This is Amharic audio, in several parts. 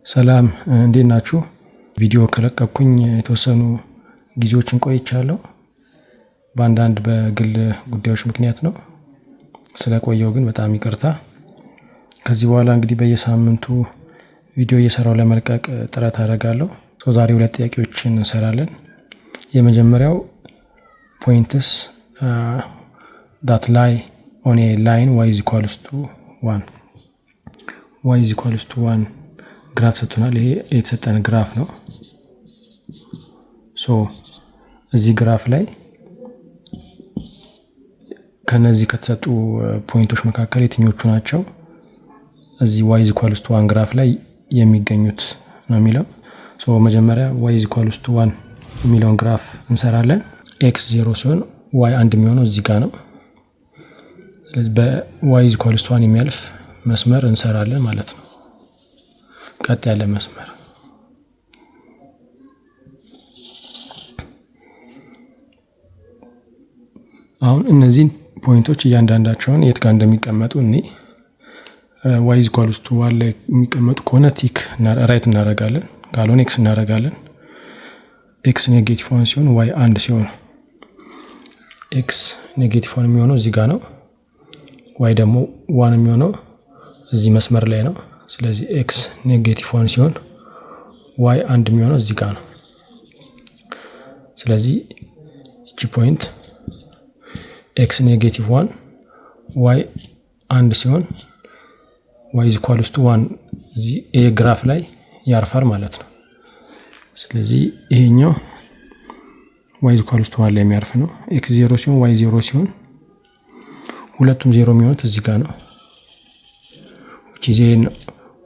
ሰላም እንዴት ናችሁ? ቪዲዮ ከለቀኩኝ የተወሰኑ ጊዜዎችን ቆይቻለሁ። በአንዳንድ በግል ጉዳዮች ምክንያት ነው። ስለቆየው ግን በጣም ይቅርታ። ከዚህ በኋላ እንግዲህ በየሳምንቱ ቪዲዮ እየሰራው ለመልቀቅ ጥረት አደርጋለሁ። ዛሬ ሁለት ጥያቄዎችን እንሰራለን። የመጀመሪያው points that lie on a line y is equals to 1 y is equals to 1 ግራፍ ሰጥቶናል። ይሄ የተሰጠን ግራፍ ነው። እዚህ ግራፍ ላይ ከነዚህ ከተሰጡ ፖይንቶች መካከል የትኞቹ ናቸው እዚህ y is equals to 1 ግራፍ ላይ የሚገኙት ነው የሚለው። መጀመሪያ y is equals to 1 የሚለውን ግራፍ እንሰራለን። x 0 ሲሆን y 1 የሚሆነው እዚህ ጋር ነው። ስለዚህ በy is equals to 1 የሚያልፍ መስመር እንሰራለን ማለት ነው። ቀጥ ያለ መስመር። አሁን እነዚህን ፖይንቶች እያንዳንዳቸውን የት ጋር እንደሚቀመጡ y is equals to 1 ላይ የሚቀመጡ ከሆነ ቲክ ራይት እናደርጋለን፣ ካልሆነ x እናደርጋለን። x ኔጌቲቭ 1 ሲሆን y 1 ሲሆን x ኔጌቲቭ 1 የሚሆነው እዚህ ጋር ነው። y ደግሞ 1 የሚሆነው እዚህ መስመር ላይ ነው። ስለዚህ x ኔጌቲቭ 1 ሲሆን y 1 የሚሆነው እዚህ ጋር ነው። ስለዚህ እቺ ፖይንት x ኔጌቲቭ 1 y 1 ሲሆን y is equals to 1 እዚህ ይሄ ግራፍ ላይ ያርፋል ማለት ነው። ስለዚህ ይሄኛው y is equals to 1 ላይ የሚያርፍ ነው። x 0 ሲሆን y 0 ሲሆን ሁለቱም 0 የሚሆኑት እዚህ ጋር ነው። which is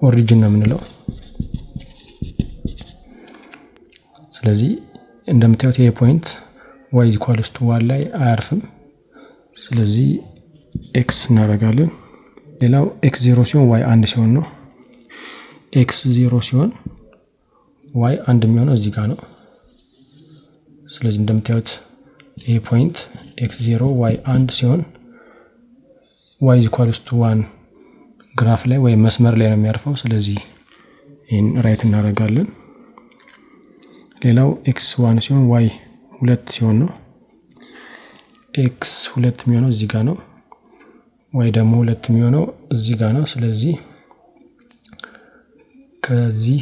ኦሪጅን ነው የምንለው። ስለዚህ እንደምታዩት ይሄ ፖይንት y is equals to 1 ላይ አያርፍም። ስለዚህ x እናደርጋለን። ሌላው x 0 ሲሆን y 1 ሲሆን ነው። x 0 ሲሆን y 1 የሚሆነው እዚህ ጋር ነው። ስለዚህ እንደምታዩት ይሄ ፖይንት x 0 y 1 ሲሆን y is equals to 1 ግራፍ ላይ ወይ መስመር ላይ ነው የሚያርፈው። ስለዚህ ይሄን ራይት እናደርጋለን። ሌላው x 1 ሲሆን y 2 ሲሆን ነው። x 2 የሚሆነው እዚህ ጋር ነው። y ደግሞ 2 የሚሆነው እዚህ ጋር ነው። ስለዚህ ከዚህ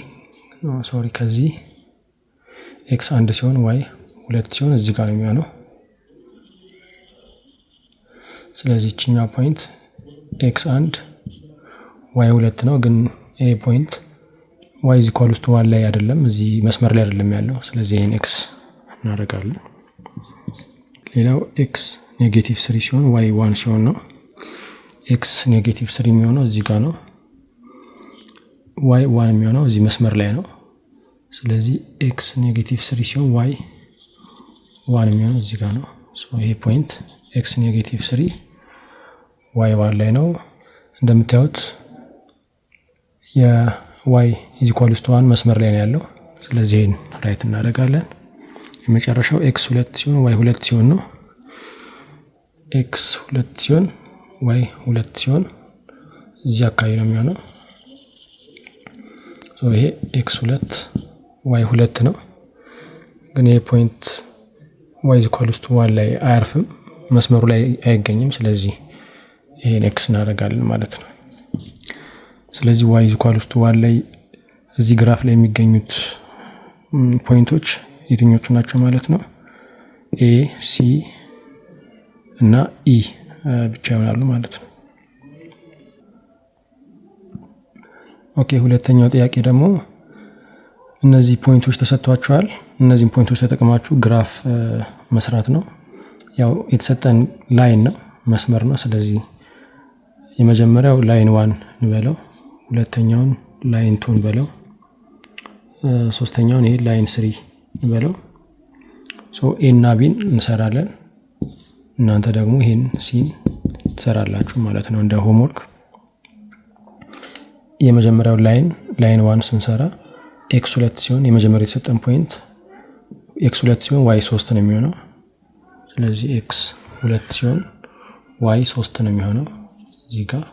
x 1 ሲሆን y 2 ሲሆን እዚህ ጋር ነው የሚሆነው። ስለዚህ እቺኛው ፖይንት x 1 y 2 ነው። ግን ይሄ ፖይንት y is equals to 1 ላይ አይደለም፣ እዚህ መስመር ላይ አይደለም ያለው። ስለዚህ ይሄን x እናደርጋለን። ሌላው x ኔጌቲቭ 3 ሲሆን y 1 ሲሆን ነው። x ኔጌቲቭ 3 የሚሆነው እዚህ ጋር ነው። y 1 የሚሆነው እዚህ መስመር ላይ ነው። ስለዚህ x ኔጌቲቭ 3 ሲሆን y 1 የሚሆነው እዚህ ጋር ነው። ይሄ ፖይንት x ኔጌቲቭ 3 y 1 ላይ ነው። እንደምታዩት y is equals to 1 መስመር ላይ ነው ያለው። ስለዚህ ይሄን ራይት እናደርጋለን። የመጨረሻው x 2 ሲሆን y 2 ሲሆን ነው። x 2 ሲሆን y 2 ሲሆን እዚህ አካባቢ ነው የሚሆነው። ይሄ x 2 y 2 ነው። ግን ይሄ ፖይንት y is equals to 1 ላይ አያርፍም፣ መስመሩ ላይ አይገኝም። ስለዚህ ይሄን x እናደርጋለን ማለት ነው። ስለዚህ y is equals to 1 ላይ እዚህ ግራፍ ላይ የሚገኙት ፖይንቶች የትኞቹ ናቸው ማለት ነው? a c እና e ብቻ ይሆናሉ ማለት ነው። ኦኬ፣ ሁለተኛው ጥያቄ ደግሞ እነዚህ ፖይንቶች ተሰጥቷቸዋል። እነዚህን ፖይንቶች ተጠቅማችሁ ግራፍ መስራት ነው። ያው የተሰጠን ላይን ነው፣ መስመር ነው። ስለዚህ የመጀመሪያው ላይን 1 እንበለው፣ ሁለተኛውን ላይን 2 እንበለው፣ ሶስተኛውን ይሄ ላይን 3 እንበለው። ኤ እና ቢን እንሰራለን። እናንተ ደግሞ ይሄን ሲን ትሰራላችሁ ማለት ነው እንደ ሆምወርክ። የመጀመሪያው ላይን 1 ስንሰራ x 2 ሲሆን የመጀመሪያው የተሰጠን ፖይንት x 2 ሲሆን y 3 ነው የሚሆነው። ስለዚህ x 2 ሲሆን y 3 ነው የሚሆነው እዚህ ጋር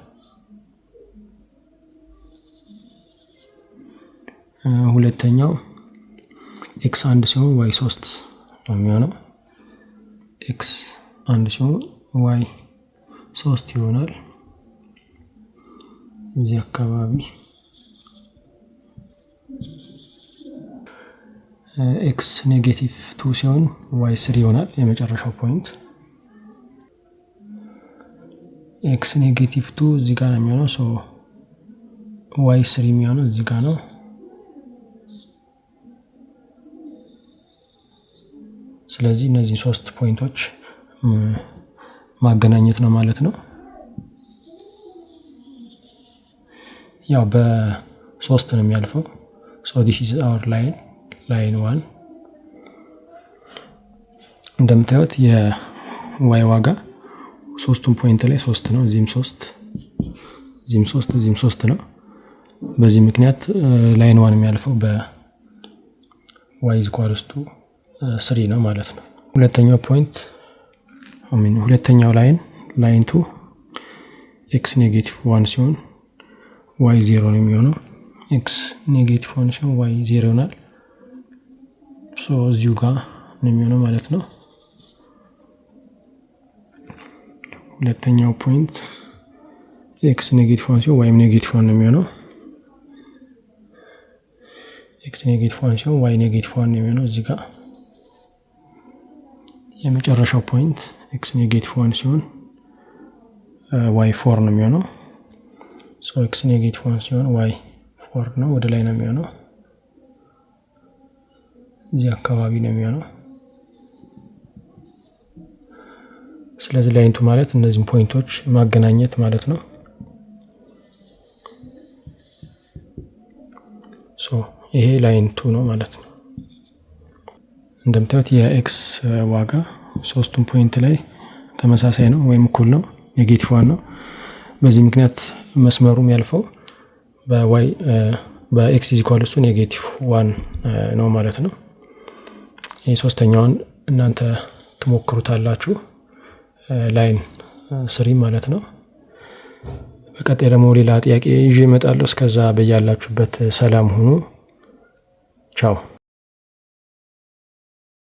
ሁለተኛው ኤክስ 1 ሲሆን ዋይ 3 ነው የሚሆነው። ኤክስ 1 ሲሆን ዋይ 3 ይሆናል። እዚህ አካባቢ ኤክስ -2 ሲሆን ዋይ 3 ይሆናል። የመጨረሻው ፖይንት ኤክስ -2 እዚህ ጋር ነው የሚሆነው። ሶ ዋይ 3 የሚሆነው እዚህ ጋር ነው። ስለዚህ እነዚህ 3 ፖይንቶች ማገናኘት ነው ማለት ነው። ያው በ3 ነው የሚያልፈው። ሶ this is our line 1 እንደምታዩት የዋይ ዋጋ 3ቱም ፖይንት ላይ 3 ነው። እዚህም 3 እዚህም 3 እዚህም 3 ነው። በዚህ ምክንያት ላይን 1 የሚያልፈው በዋይ = 3 ነው ማለት ነው። ሁለተኛው ፖይንት ሁለተኛው ላይን 2 ኤክስ -1 ሲሆን ዋይ 0 ነው የሚሆነው። ኤክስ -1 ሲሆን ዋይ 0 ይሆናል። ሶ እዚሁ ጋር ነው የሚሆነው ማለት ነው። ሁለተኛው ፖይንት ኤክስ -1 ሲሆን ዋይ -1 ነው የሚሆነው። ኤክስ -1 ሲሆን ዋይ -1 ነው የሚሆነው እዚህ ጋር። የመጨረሻው ፖይንት ኤክስ -1 ሲሆን ዋይ 4 ነው የሚሆነው። ሶ ኤክስ -1 ሲሆን ዋይ 4 ነው፣ ወደ ላይ ነው የሚሆነው። እዚህ አካባቢ ነው የሚሆነው። ስለዚህ ላይንቱ ማለት እነዚህን ፖይንቶች ማገናኘት ማለት ነው። ሶ ይሄ ላይንቱ ነው ማለት ነው። እንደምታዩት የኤክስ ዋጋ 3ቱም ፖይንት ላይ ተመሳሳይ ነው ወይም እኩል ነው፣ -1 ነው። በዚህ ምክንያት መስመሩም ያልፈው በዋይ በኤክስ -1 ነው ማለት ነው። ይህ ሶስተኛውን እናንተ ትሞክሩታላችሁ፣ ላይን 3 ማለት ነው። በቀጣይ ደግሞ ሌላ ጥያቄ ይዤ እመጣለሁ። እስከዛ በያላችሁበት ሰላም ሁኑ። ቻው።